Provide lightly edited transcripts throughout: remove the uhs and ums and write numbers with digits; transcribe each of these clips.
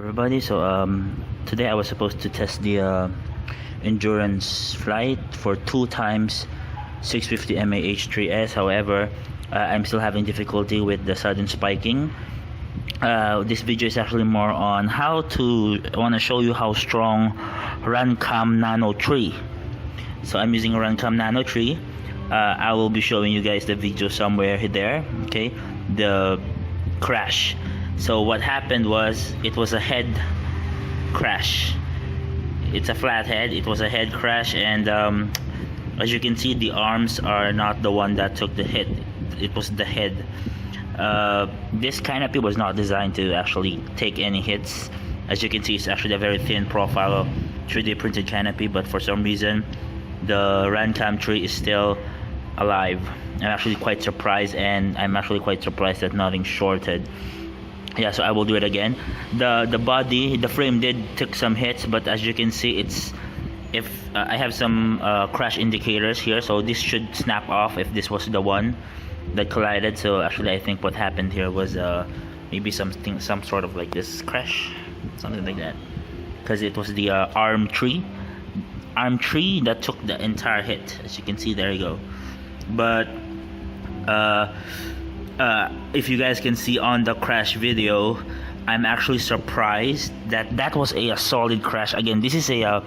Everybody, so today I was supposed to test the endurance flight for 2 times 650 mAh3s. However, I'm still having difficulty with the sudden spiking. This video is actually more on how to, I want to show you how strong runcam nano 3. So I'm using a runcam nano 3. I will be showing you guys the video somewhere there. Okay, the crash. So what happened was, it was a head crash. It's a flat head. It was a head crash, and as you can see, the arms are not the one that took the hit. It was the head. This canopy was not designed to actually take any hits. As you can see, it's actually a very thin profile 3D printed canopy, but for some reason the runcam tree is still alive. I'm actually quite surprised, and I'm actually quite surprised that nothing shorted. Yeah, so I will do it again. The body, the frame did took some hits, but as you can see, it's I have some crash indicators here, so this should snap off if this was the one that collided. So actually, I think what happened here was maybe some sort of like this crash, something like that, because it was the arm tree that took the entire hit. As you can see, there you go. But if you guys can see on the crash video, I'm actually surprised that that was a solid crash. Again, this is a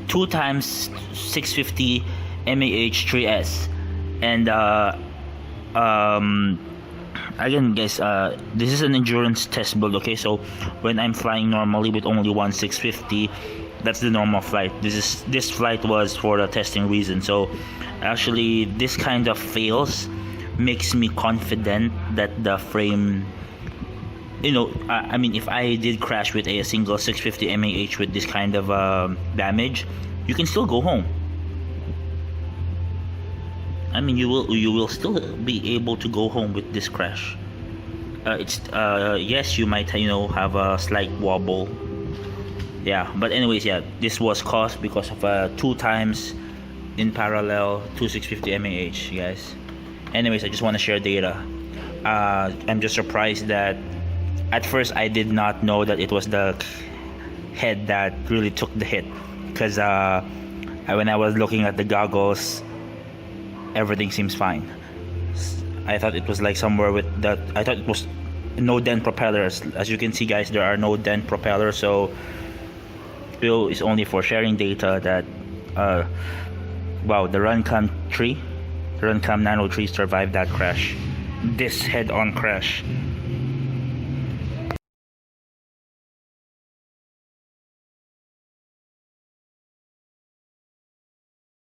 2 times 650 mAh3s, and again guys, this is an endurance test build. Okay, so when I'm flying normally with only one 650, that's the normal flight. This flight was for the testing reason. So actually, this kind of fails makes me confident that the frame, I mean, if I did crash with a single 650 mAh with this kind of damage, you can still go home. I mean, you will still be able to go home with this crash. Yes, you might have a slight wobble. Yeah, but anyways, yeah, this was caused because of 2 times in parallel 650 mAh, guys. Anyways, I just want to share data. I'm just surprised that at first I did not know that it was the head that really took the hit, because when I was looking at the goggles, everything seems fine. I thought it was like somewhere with that. I thought it was no dent propellers. As you can see, guys, there are no dent propellers. So still is only for sharing data that wow, the runcam nano 3 survived that crash, this head-on crash.